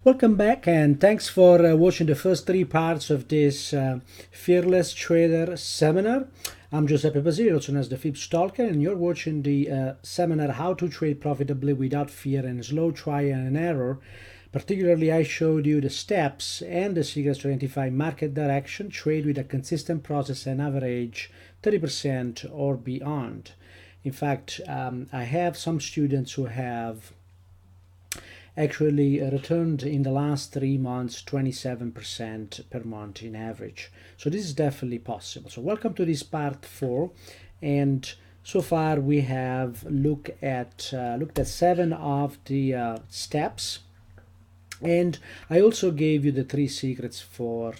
Welcome back, and thanks for watching the first three parts of this Fearless Trader seminar. I'm Giuseppe Basile, also known as the FIP Stalker, and you're watching the seminar How to Trade Profitably Without Fear and Slow Trial and Error. Particularly, I showed you the steps and the secrets to identify market direction, trade with a consistent process and average 30% or beyond. In fact, I have some students who have actually returned in the last 3 months 27% per month in average. So this is definitely possible. So welcome to this part 4, and so far we have looked at 7 of the steps, and I also gave you the 3 secrets for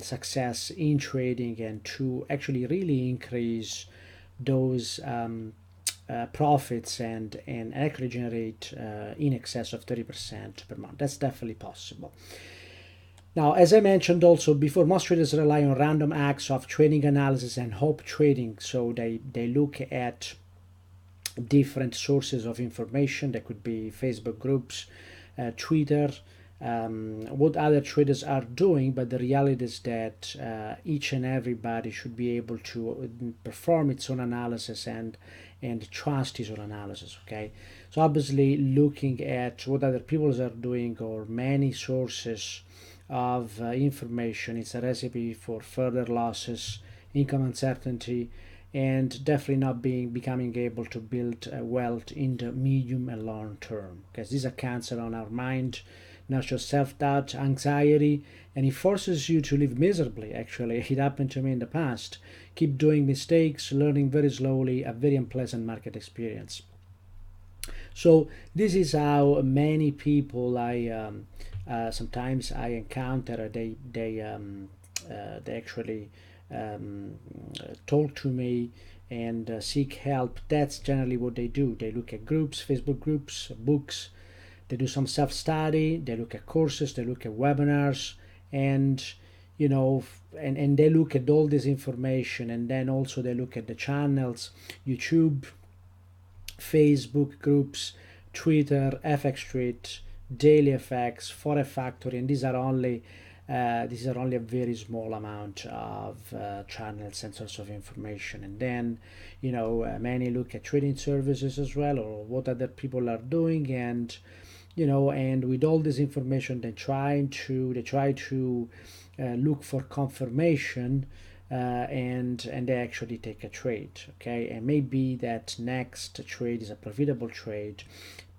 success in trading and to actually really increase those profits and actually generate in excess of 30% per month. That's definitely possible. Now, as I mentioned also before, most traders rely on random acts of trading analysis and hope trading. So they look at different sources of information. That could be Facebook groups, Twitter, what other traders are doing, but the reality is that each and everybody should be able to perform its own analysis and trust his own analysis. Okay, so obviously looking at what other people are doing or many sources of information, it's a recipe for further losses, income uncertainty, and definitely not becoming able to build wealth in the medium and long term, because this is a cancer on our mind, not just self-doubt, anxiety, and it forces you to live miserably. Actually, it happened to me in the past. Keep doing mistakes, learning very slowly, a very unpleasant market experience. So this is how many people sometimes I encounter. They actually talk to me and seek help. That's generally what they do. They look at groups, Facebook groups, books. They do some self-study. They look at courses. They look at webinars, and and they look at all this information, and then also they look at the channels, YouTube, Facebook groups, Twitter, FX Street, Daily FX, Forex Factory, and these are only a very small amount of channels and sources of information. And then many look at trading services as well, or what other people are doing, and and with all this information they try to look for confirmation, and they actually take a trade. Okay, and maybe that next trade is a profitable trade,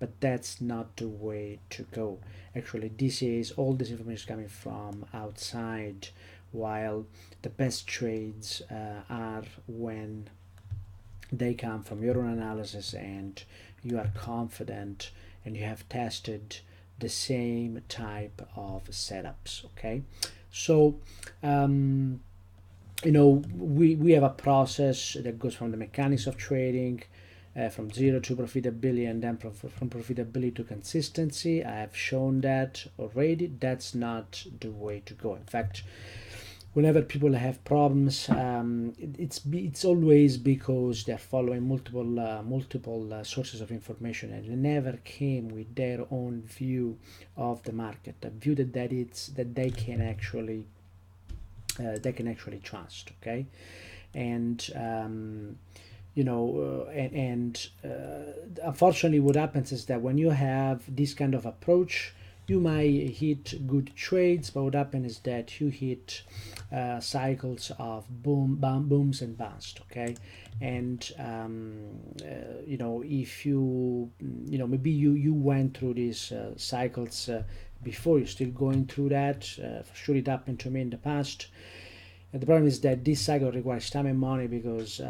but that's not the way to go. Actually, all this information is coming from outside, while the best trades are when they come from your own analysis and you are confident and you have tested the same type of setups. Okay, so we have a process that goes from the mechanics of trading, from zero to profitability, and then from profitability to consistency. I have shown that already. That's not the way to go. In fact, whenever people have problems, it's always because they're following multiple sources of information, and they never came with their own view of the market, a view that they can actually trust. Okay, and unfortunately what happens is that when you have this kind of approach, you might hit good trades, but what happens is that you hit cycles of booms and bust. Okay, and if maybe you went through these cycles before, you're still going through that. For sure, it happened to me in the past. And the problem is that this cycle requires time and money, because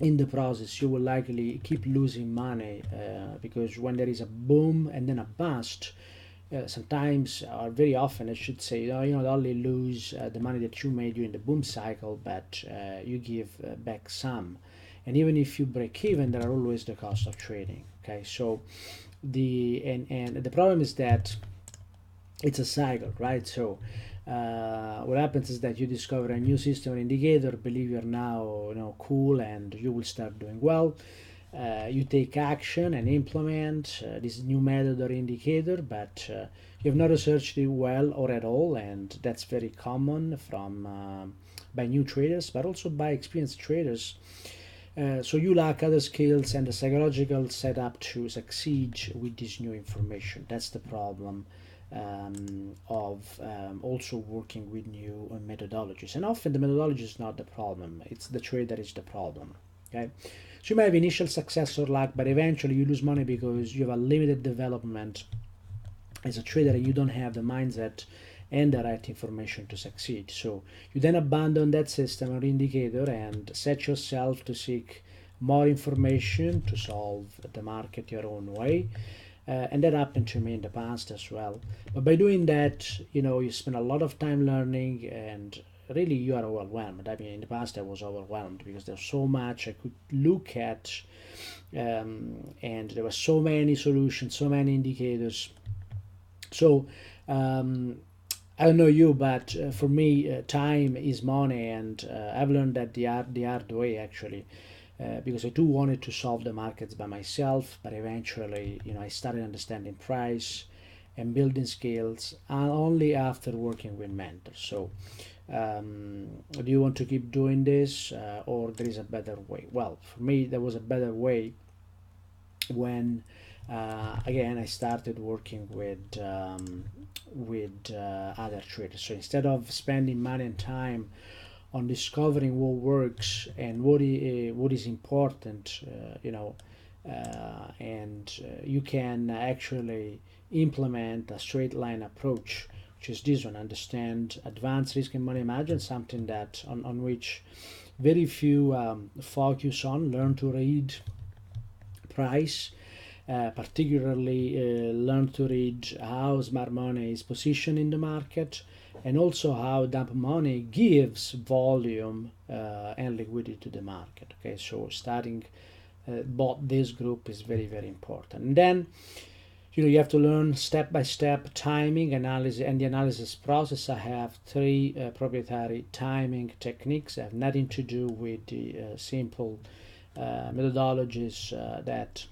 in the process you will likely keep losing money, because when there is a boom and then a bust, sometimes, or very often I should say, you not only lose the money that you made during the boom cycle, but you give back some. And even if you break even, there are always the cost of trading. Okay, so the problem is that it's a cycle, right? So what happens is that you discover a new system or indicator, believe you're now cool, and you will start doing well. you take action and implement this new method or indicator, but you have not researched it well or at all, and that's very common from by new traders, but also by experienced traders. So you lack other skills and the psychological setup to succeed with this new information. That's the problem of also working with new methodologies. And often the methodology is not the problem; it's the trade that is the problem. Okay, so you may have initial success or luck, but eventually you lose money because you have a limited development as a trader. You don't have the mindset and the right information to succeed. So you then abandon that system or indicator and set yourself to seek more information to solve the market your own way. And that happened to me in the past as well. But by doing that, you spend a lot of time learning, and really you are overwhelmed. I mean, in the past I was overwhelmed because there's so much I could look at, and there were so many solutions, so many indicators. So I don't know you, but for me, time is money, and I've learned that the hard way actually, because I too wanted to solve the markets by myself, but eventually, I started understanding price and building skills only after working with mentors. So, do you want to keep doing this, or there is a better way? Well, for me, there was a better way when again I started working with other traders. So instead of spending money and time on discovering what works and what is important, and you can actually implement a straight line approach, which is this one: understand advanced risk and money management, something that on which very few focus on. Learn to read price, particularly learn to read how smart money is positioned in the market, and also how dump money gives volume and liquidity to the market. Okay, so starting both this group is very, very important. And then you have to learn step by step timing analysis and the analysis process. I have three proprietary timing techniques. They have nothing to do with the simple methodologies that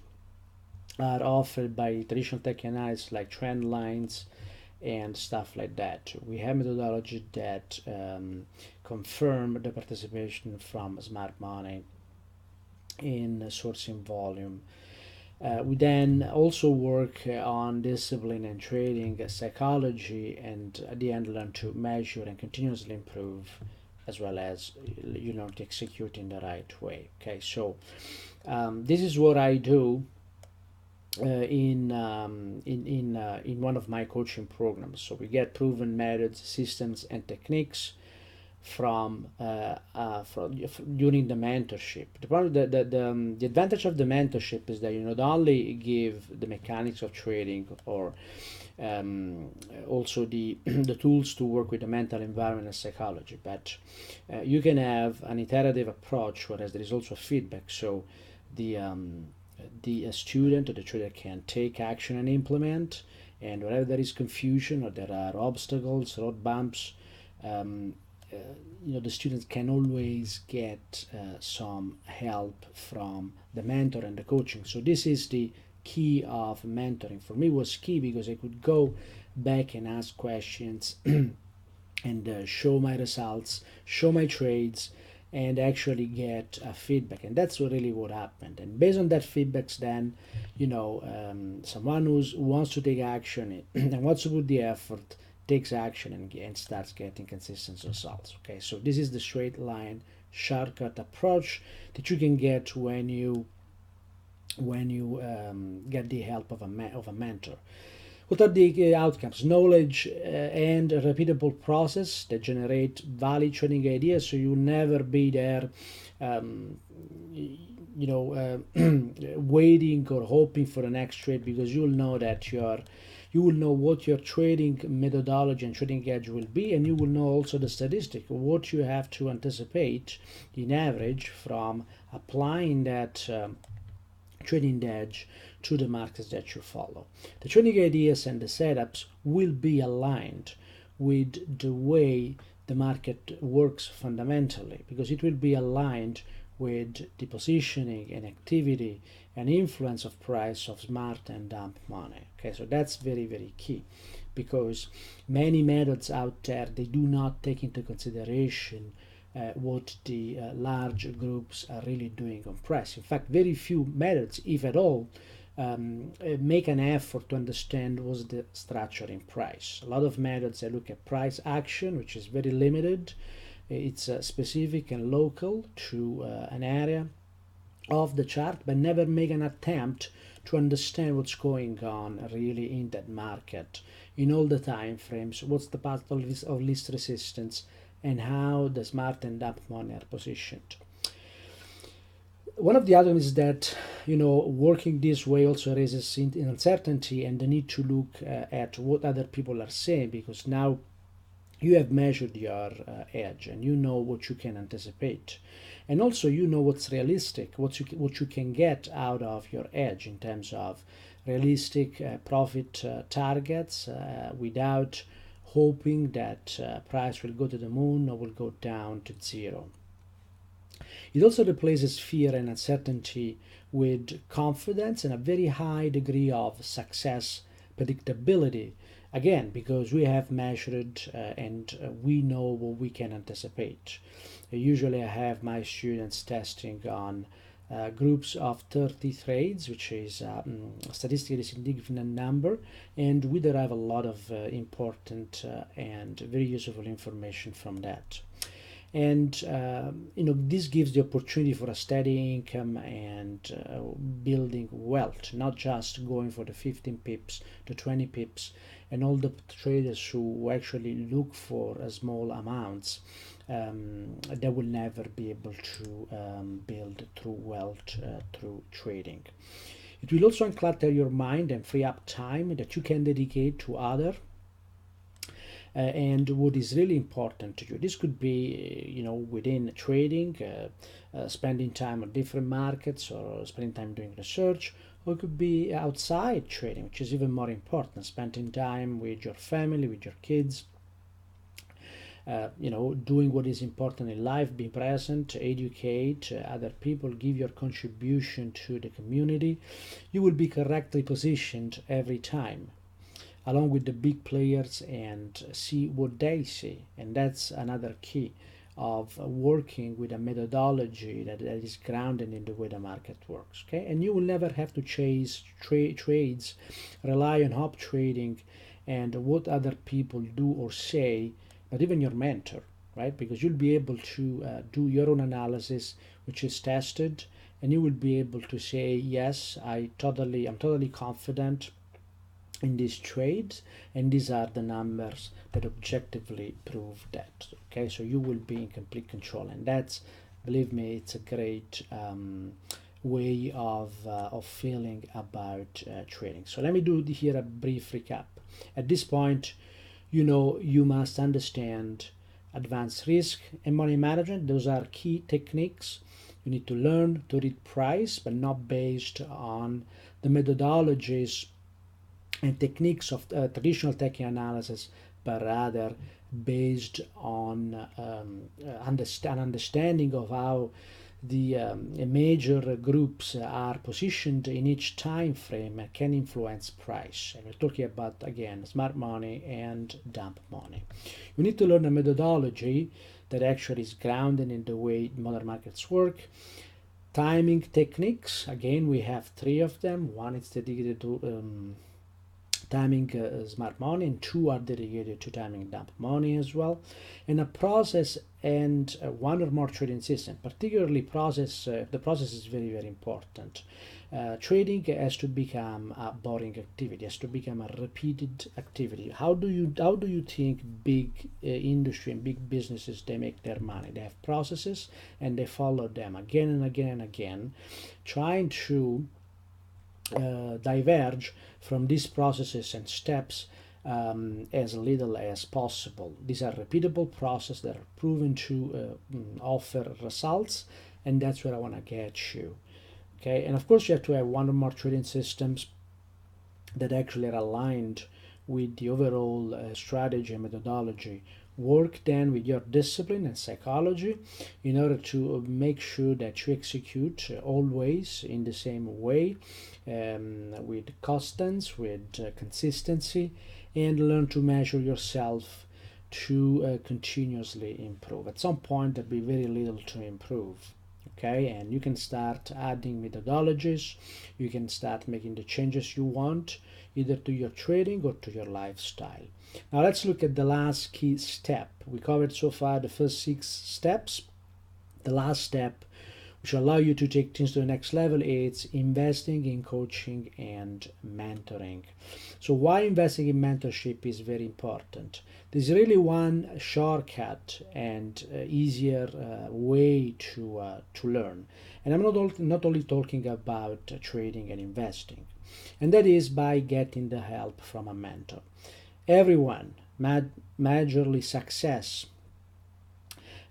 are offered by traditional tech analysis like trend lines and stuff like that. We have methodology that confirm the participation from smart money in sourcing volume. We then also work on discipline and trading psychology, and at the end learn to measure and continuously improve, as well as to execute in the right way. Okay, so this is what I do in one of my coaching programs. So we get proven methods, systems, and techniques from during the mentorship. The advantage of the mentorship is that you not only give the mechanics of trading or also the the tools to work with the mental environment and psychology, but you can have an iterative approach, whereas there is also feedback. So the student or the trader can take action and implement, and wherever there is confusion or there are obstacles, road bumps, the students can always get some help from the mentor and the coaching. So this is the key of mentoring. For me, it was key because I could go back and ask questions and show my results, show my trades, and actually get feedback. And that's really what happened. And based on that feedbacks, then someone who wants to take action and wants to put the effort takes action and starts getting consistent results. Okay, so this is the straight line shortcut approach that you can get when you get the help of a mentor. What are the outcomes? Knowledge and a repeatable process that generate valid trading ideas. So you'll never be there, waiting or hoping for the next trade, because you'll know that you will know what your trading methodology and trading edge will be, and you will know also the statistic, what you have to anticipate in average from applying that trading edge to the markets that you follow. The trading ideas and the setups will be aligned with the way the market works fundamentally, because it will be aligned with the positioning and activity and influence of price of smart and dump money. Okay, so that's very, very key, because many methods out there, they do not take into consideration what the large groups are really doing on price. In fact, very few methods, if at all, make an effort to understand what's the structure in price. A lot of methods, they look at price action, which is very limited. It's specific and local to an area of the chart, but never make an attempt to understand what's going on really in that market in all the time frames, what's the path of least resistance, and how the smart and dump money are positioned. One of the items is that, working this way also raises uncertainty and the need to look at what other people are saying, because now you have measured your edge and you know what you can anticipate, and also you know what's realistic, what you can get out of your edge in terms of realistic profit targets, without hoping that price will go to the moon or will go down to zero. It also replaces fear and uncertainty with confidence and a very high degree of success predictability. Again, because we have measured and we know what we can anticipate. Usually I have my students testing on groups of 30 trades, which is a statistically significant number, and we derive a lot of important and very useful information from that. And this gives the opportunity for a steady income and building wealth, not just going for the 15 pips to 20 pips, and all the traders who actually look for small amounts, they will never be able to build true wealth through trading. It will also unclutter your mind and free up time that you can dedicate to other and what is really important to you. This could be, within trading, spending time on different markets, or spending time doing research, or it could be outside trading, which is even more important, spending time with your family, with your kids, doing what is important in life, be present, educate other people, give your contribution to the community. You will be correctly positioned every time, along with the big players, and see what they see. And that's another key of working with a methodology that is grounded in the way the market works. Okay, and you will never have to chase trades, rely on hop trading and what other people do or say, but even your mentor, right? Because you'll be able to do your own analysis, which is tested, and you will be able to say, yes, I'm totally confident in these trades, and these are the numbers that objectively prove that. Okay, so you will be in complete control, and that's, believe me, it's a great way of feeling about trading. So let me do here a brief recap. At this point, you must understand advanced risk and money management. Those are key techniques. You need to learn to read price, but not based on the methodologies and techniques of traditional technical analysis, but rather based on understanding of how the major groups are positioned in each time frame and can influence price. And we're talking about, again, smart money and dump money. You need to learn a methodology that actually is grounded in the way modern markets work. Timing techniques, again, we have 3 of them. One is dedicated to timing smart money, and 2 are dedicated to timing dump money as well. And a process and one or more trading system, particularly the process is very, very important. Trading has to become a boring activity, has to become a repeated activity. How do you think big industry and big businesses, they make their money? They have processes and they follow them again and again and again, trying to diverge from these processes and steps as little as possible. These are repeatable processes that are proven to offer results, and that's where I want to get you. Okay, and of course you have to have one or more trading systems that actually are aligned with the overall strategy and methodology work then with your discipline and psychology in order to make sure that you execute always in the same way, with constance, with consistency, and learn to measure yourself to continuously improve. At some point, there'll be very little to improve. Okay, and you can start adding methodologies, you can start making the changes you want, either to your trading or to your lifestyle. Now let's look at the last key step. We covered so far the first 6 steps. The last step, which will allow you to take things to the next level, is investing in coaching and mentoring. So why investing in mentorship is very important. There's really one shortcut and easier way to learn. And I'm not only talking about trading and investing, and that is by getting the help from a mentor. Everyone, majorly success,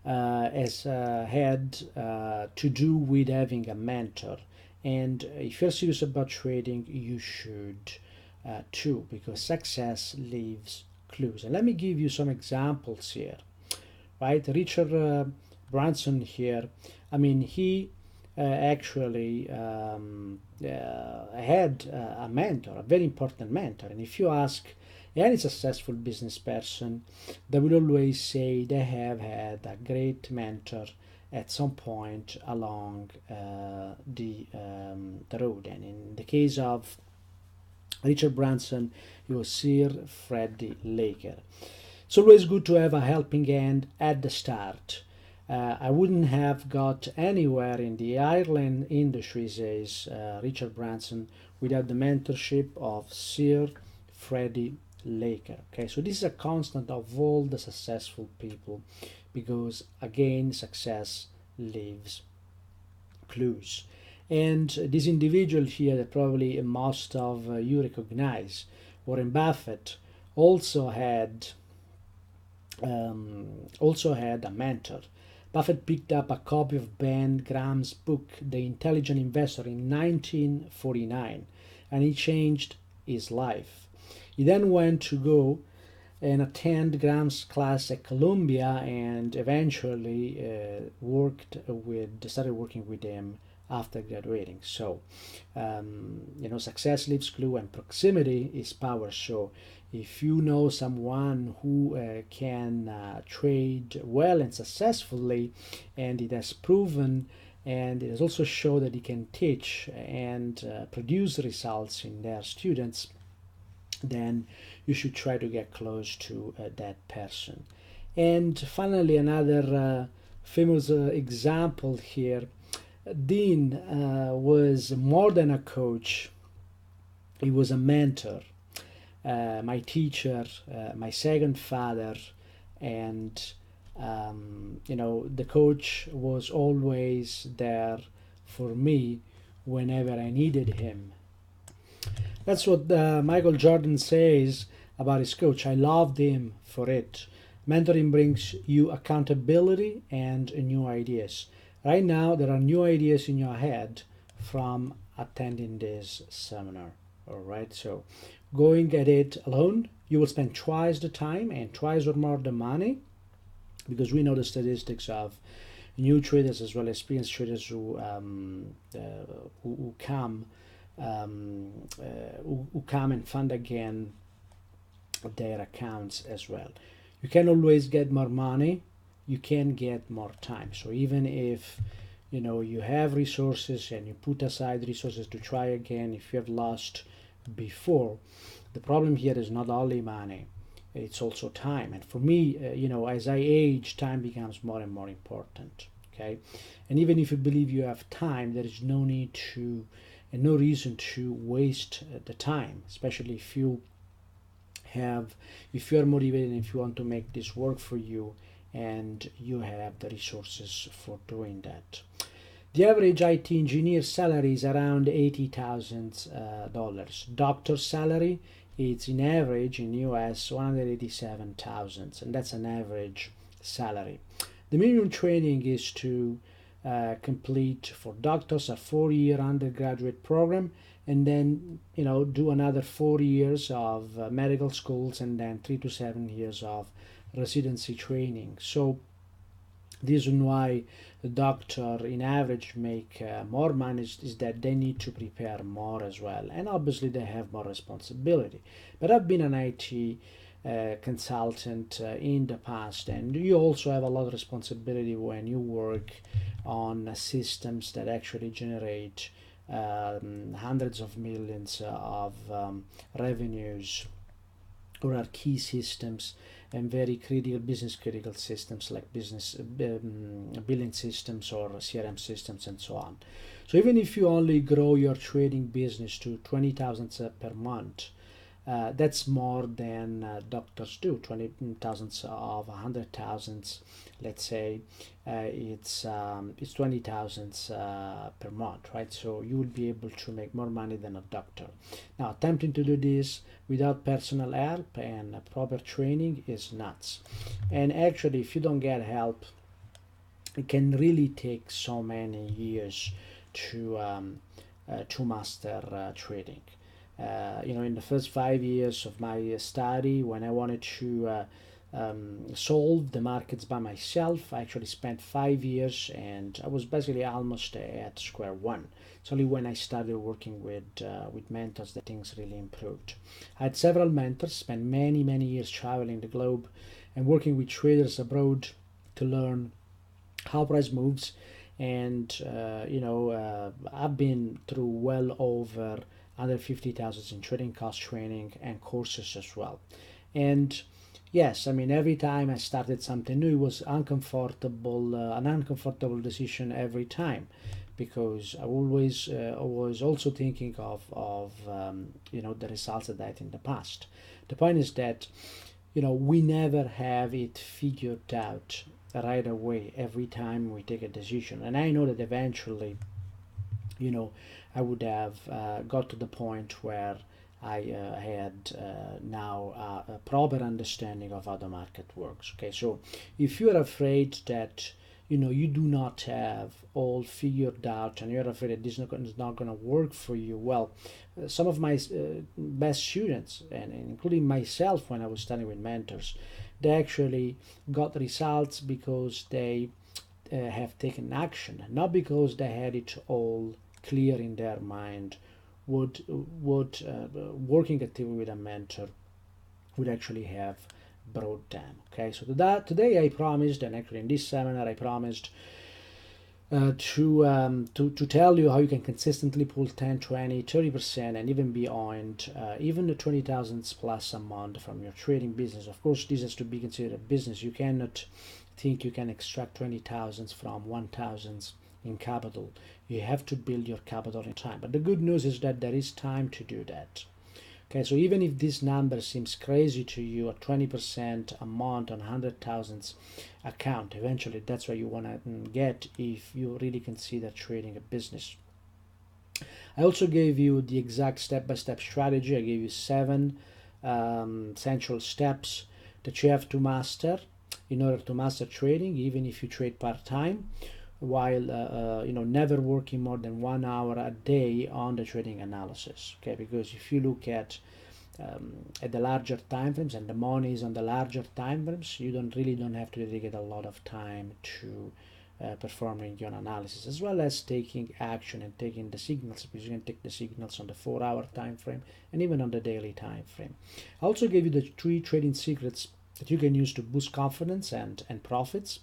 has had to do with having a mentor. And if you're serious about trading, you should too, because success leaves clues. And let me give you some examples here. Right, Richard Branson here. I mean, he actually had a mentor, a very important mentor. And if you ask any successful business person, they will always say they have had a great mentor at some point along the road. And in the case of Richard Branson, it was Sir Freddie Laker. It's always good to have a helping hand at the start. I wouldn't have got anywhere in the Ireland industry, says Richard Branson, without the mentorship of Sir Freddie Laker. Okay, so this is a constant of all the successful people, because again, success leaves clues. And this individual here that probably most of you recognize, Warren Buffett, also had a mentor. Buffett picked up a copy of Ben Graham's book, The Intelligent Investor, in 1949, and it changed his life. He then went to go and attend Graham's class at Columbia, and eventually started working with him after graduating. So, success leaves clue, and proximity is power. So, if you know someone who can trade well and successfully, and it has proven, and it has also shown that he can teach and produce results in their students, then you should try to get close to that person. And finally, another famous example here. Dean was more than a coach, he was a mentor, my teacher, my second father, and the coach was always there for me whenever I needed him. That's what Michael Jordan says about his coach. I loved him for it. Mentoring brings you accountability and new ideas. Right now, there are new ideas in your head from attending this seminar. All right, so going at it alone, you will spend twice the time and twice or more the money, because we know the statistics of new traders as well as experienced traders who come and fund again their accounts as well. You can always get more money, you can get more time. So even if you have resources and you put aside resources to try again, if you have lost before, the problem here is not only money, it's also time. And for me, as I age, time becomes more and more important. Okay, and even if you believe you have time, there is no need to and no reason to waste the time, especially if you are motivated and if you want to make this work for you and you have the resources for doing that. The average IT engineer salary is around $80,000. Doctor salary is in average in US $187,000, and that's an average salary. The minimum training is to complete for doctors a 4-year undergraduate program, and then do another 4 years of medical schools, and then 3 to 7 years of residency training. So the reason why the doctor in average make more money is that they need to prepare more as well, and obviously they have more responsibility. But I've been an IT consultant in the past, and you also have a lot of responsibility when you work on systems that actually generate hundreds of millions of revenues, or are key systems and very critical, business critical systems like business billing systems or CRM systems and so on. So even if you only grow your trading business to 20,000 per month, that's more than doctors do. 20,000 of 100,000, let's say, it's 20,000 per month, right? So you will be able to make more money than a doctor. Now, attempting to do this without personal help and proper training is nuts. And actually, if you don't get help, it can really take so many years to master trading. In the first 5 years of my study, when I wanted to solve the markets by myself, I actually spent 5 years, and I was basically almost at square one. It's only when I started working with mentors that things really improved. I had several mentors, spent many years traveling the globe and working with traders abroad to learn how price moves, and I've been through well over under 50,000 in trading cost training and courses as well. And yes, I mean, every time I started something new, it was uncomfortable, an uncomfortable decision every time, because I always was also thinking of the results that I had in the past. The point is that we never have it figured out right away every time we take a decision, and I know that eventually I would have got to the point where I had now a proper understanding of how the market works. Okay, so if you're afraid that you do not have all figured out, and you're afraid that this is not going to work for you, well, some of my best students, and including myself when I was studying with mentors, they actually got results because they have taken action, not because they had it all clear in their mind. Would working actively with a mentor would actually have brought them. Okay, so today I promised, and actually in this seminar I promised to tell you how you can consistently pull 10, 20, 30%, and even beyond, even the 20,000 plus a month from your trading business. Of course, this has to be considered a business. You cannot think you can extract 20,000 from 1,000 in capital. You have to build your capital in time. But the good news is that there is time to do that. Okay, so even if this number seems crazy to you, at 20% a month on 100,000 account, eventually that's where you want to get if you really consider trading a business. I also gave you the exact step-by-step strategy. I gave you 7 essential steps that you have to master in order to master trading, even if you trade part-time, while never working more than 1 hour a day on the trading analysis. Okay, because if you look at the larger time frames, and the money is on the larger time frames, you don't have to dedicate a lot of time to performing your analysis, as well as taking action and taking the signals, because you can take the signals on the 4-hour time frame and even on the daily time frame. I also gave you the 3 trading secrets that you can use to boost confidence and profits,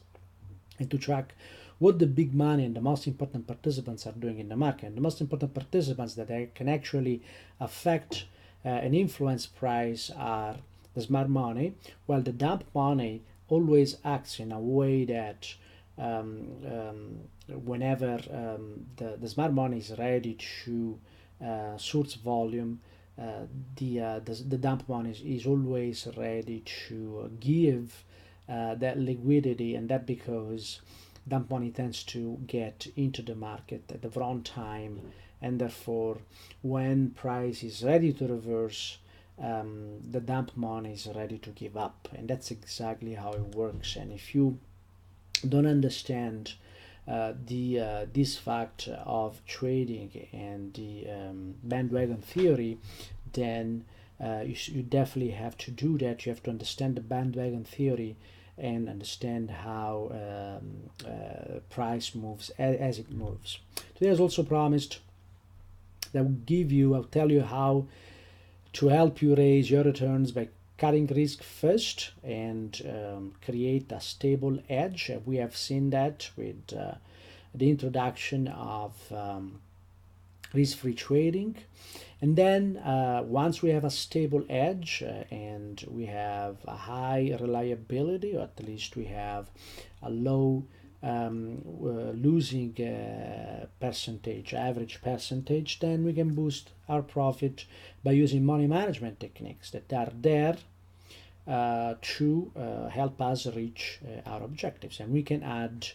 and to track what the big money and the most important participants are doing in the market. And the most important participants that can actually affect and influence price are the smart money, while the dump money always acts in a way that whenever the smart money is ready to source volume, the dump money is always ready to give that liquidity, and that because dump money tends to get into the market at the wrong time, and therefore when price is ready to reverse, the dump money is ready to give up. And that's exactly how it works. And if you don't understand this fact of trading and the bandwagon theory, then you definitely have to do that. You have to understand the bandwagon theory and understand how price moves as it moves. Today, as also promised, that I'll tell you how to help you raise your returns by cutting risk first and create a stable edge. We have seen that with the introduction of risk-free trading. And then once we have a stable edge and we have a high reliability, or at least we have a low losing percentage, average percentage, then we can boost our profit by using money management techniques that are there to help us reach our objectives. And we can add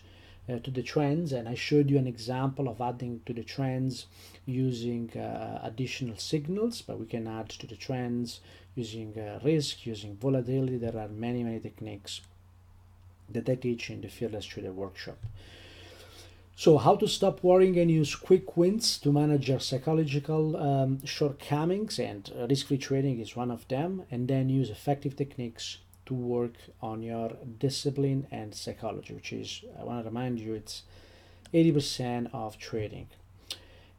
to the trends, and I showed you an example of adding to the trends using additional signals, but we can add to the trends using risk, using volatility. There are many techniques that I teach in the Fearless Trader workshop. So how to stop worrying and use quick wins to manage your psychological shortcomings, and risk-free trading is one of them, and then use effective techniques to work on your discipline and psychology, which is, I want to remind you, it's 80% of trading.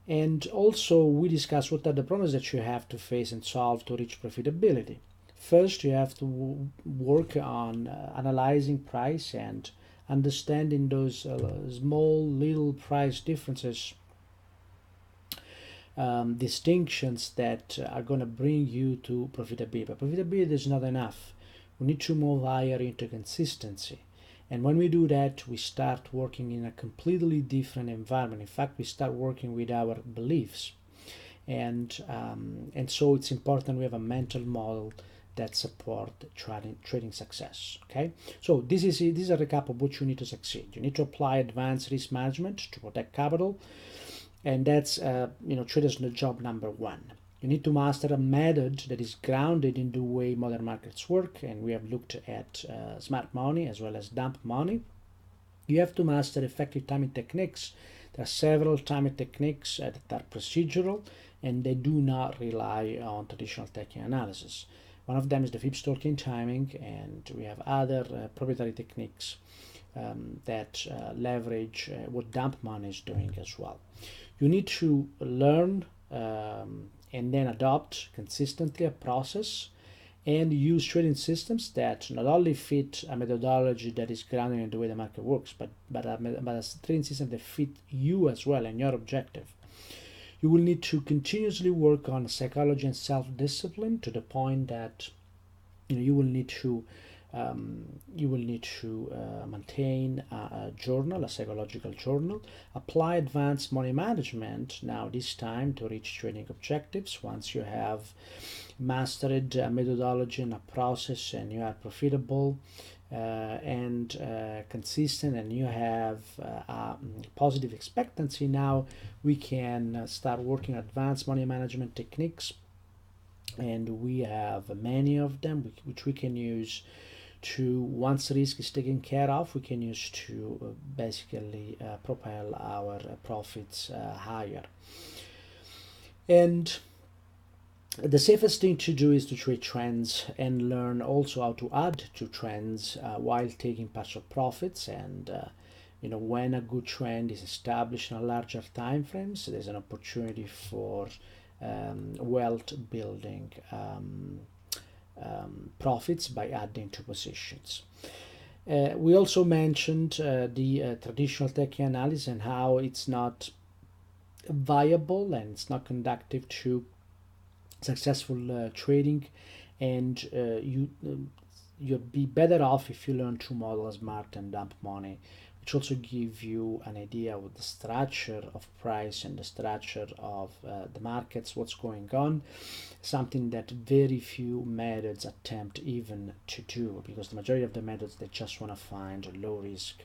And also we discuss what are the problems that you have to face and solve to reach profitability. First, you have to work on analyzing price and understanding those small little price differences, distinctions that are going to bring you to profitability. But profitability is not enough. We need to move higher into consistency. And when we do that, we start working in a completely different environment. In fact, we start working with our beliefs. And so it's important we have a mental model that support trading success. Okay, so this is a recap of what you need to succeed. You need to apply advanced risk management to protect capital, and that's traders' job number one. You need to master a method that is grounded in the way modern markets work, and we have looked at smart money as well as dump money. You have to master effective timing techniques. There are several timing techniques that are procedural, and they do not rely on traditional technical analysis. One of them is the flip stalking timing, and we have other proprietary techniques that leverage what dump money is doing as well. You need to learn and then adopt consistently a process and use trading systems that not only fit a methodology that is grounded in the way the market works, but a trading system that fit you as well and your objective. You will need to continuously work on psychology and self-discipline to the point that you will need to maintain a journal, a psychological journal. Apply advanced money management now this time to reach trading objectives. Once you have mastered a methodology and a process, and you are profitable and consistent, and you have a positive expectancy, now we can start working advanced money management techniques, and we have many of them which we can use to, once risk is taken care of, we can use to basically propel our profits higher. And the safest thing to do is to trade trends and learn also how to add to trends while taking partial profits. And when a good trend is established in a larger time frame, so there's an opportunity for wealth building profits by adding to positions. We also mentioned the traditional technical analysis and how it's not viable and it's not conducive to successful trading, and you'd be better off if you learn to model smart and dump money, which also give you an idea of the structure of price and the structure of the markets, what's going on, something that very few methods attempt even to do, because the majority of the methods, they just want to find low risk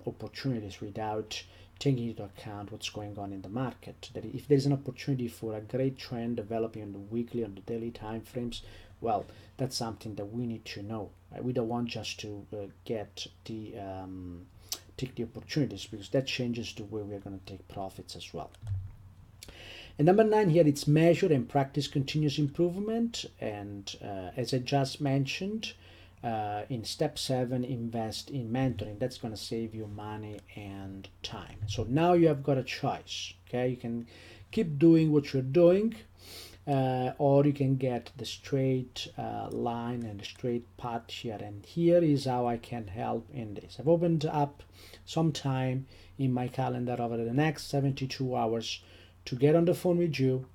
opportunities without taking into account what's going on in the market. That if there's an opportunity for a great trend developing on the weekly, on the daily time frames, well, that's something that we need to know. Right? We don't want just to take the opportunities, because that changes the way we're going to take profits as well. And number 9 here, it's measure and practice continuous improvement. And as I just mentioned, in step 7, invest in mentoring. That's going to save you money and time. So now you have got a choice. Okay, you can keep doing what you're doing, or you can get the straight line and the straight path here. And here is how I can help in this. I've opened up some time in my calendar over the next 72 hours to get on the phone with you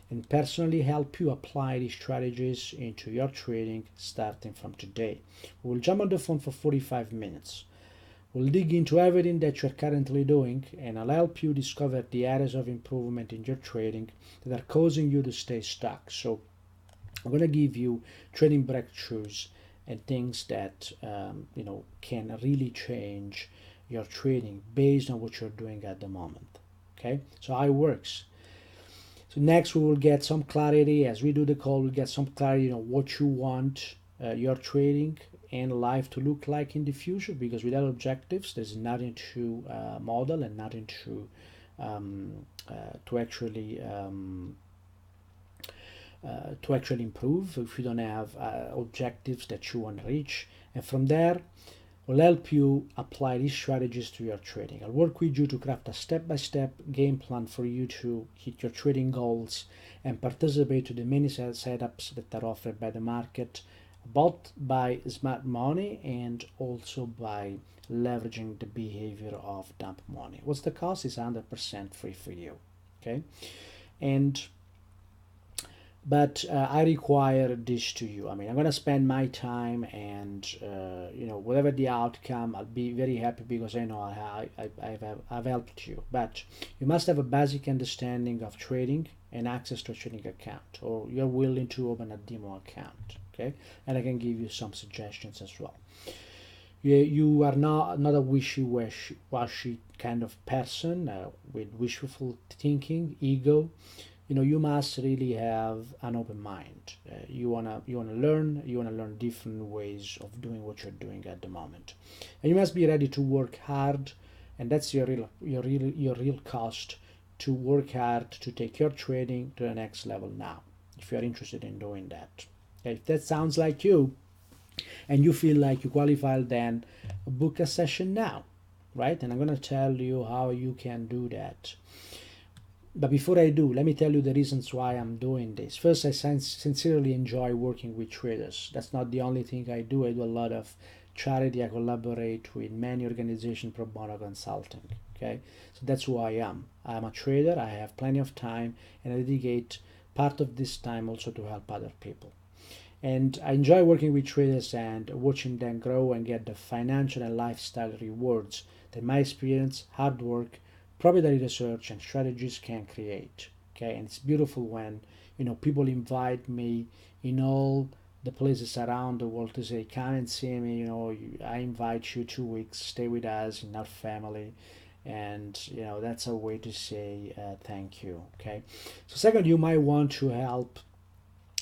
and personally help you apply these strategies into your trading starting from today. We'll jump on the phone for 45 minutes. We'll dig into everything that you're currently doing, and I'll help you discover the areas of improvement in your trading that are causing you to stay stuck. So I'm going to give you trading breakthroughs and things that can really change your trading based on what you're doing at the moment. Okay, so how it works. So next we will get some clarity as we do the call. We'll get some clarity on what you want your trading and life to look like in the future, because without objectives there's nothing to model and nothing to actually improve if you don't have objectives that you want to reach. And from there, will help you apply these strategies to your trading. I'll work with you to craft a step-by-step game plan for you to hit your trading goals and participate to the many setups that are offered by the market, both by smart money and also by leveraging the behavior of dump money. What's the cost? Is 100% free for you. Okay, but I require this to you. I mean, I'm going to spend my time, and whatever the outcome, I'll be very happy because I know I've helped you. But you must have a basic understanding of trading and access to a trading account, or you're willing to open a demo account. Okay, and I can give you some suggestions as well. You are not a wishy-washy kind of person with wishful thinking, ego. You must really have an open mind. You wanna learn. You wanna learn different ways of doing what you're doing at the moment, and you must be ready to work hard. And that's your real cost, to work hard to take your trading to the next level now, if you are interested in doing that. If that sounds like you, and you feel like you qualify, then book a session now, right? And I'm gonna tell you how you can do that. But before I do, let me tell you the reasons why I'm doing this. First, I sincerely enjoy working with traders. That's not the only thing I do. I do a lot of charity. I collaborate with many organizations pro bono consulting. Okay, so that's who I am. I'm a trader. I have plenty of time, and I dedicate part of this time also to help other people. And I enjoy working with traders and watching them grow and get the financial and lifestyle rewards that my experience, hard work, proprietary research, and strategies can create. Okay, and it's beautiful when people invite me in all the places around the world to say, come and see me. I invite you 2 weeks, stay with us in our family, and that's a way to say thank you. Okay, so second, you might want to help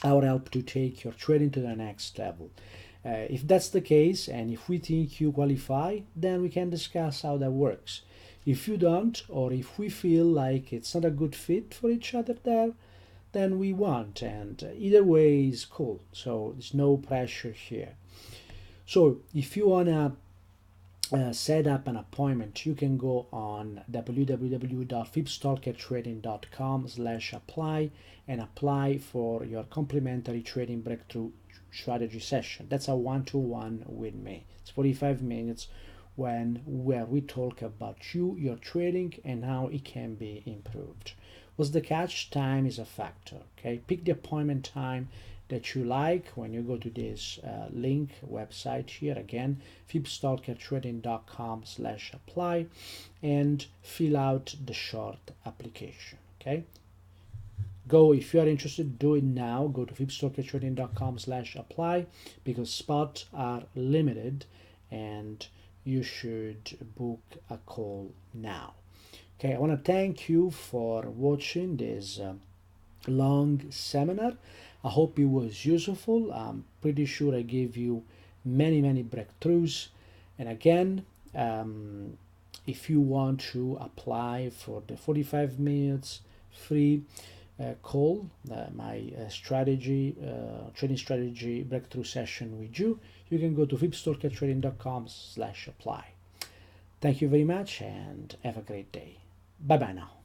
to take your trading to the next level. If that's the case, and if we think you qualify, then we can discuss how that works. If you don't, or if we feel like it's not a good fit for each other there, then we won't. And either way is cool. So there's no pressure here. So if you wanna set up an appointment, you can go on www.fipstalkertrading.com/apply and apply for your complimentary trading breakthrough strategy session. That's a one-to-one with me. It's 45 minutes where we talk about your trading, and how it can be improved. What's the catch? Time is a factor. Okay, pick the appointment time that you like when you go to this link website here, again, fipstalkertrading.com/apply, and fill out the short application. Okay, if you are interested, do it now. Go to fipstalkertrading.com/apply, because spots are limited and you should book a call now. Okay, I want to thank you for watching this long seminar. I hope it was useful. I'm pretty sure I gave you many breakthroughs. And again, if you want to apply for the 45 minutes free call, my trading strategy breakthrough session with you, you can go to vipstalkertrading.com/apply. Thank you very much and have a great day. Bye bye now.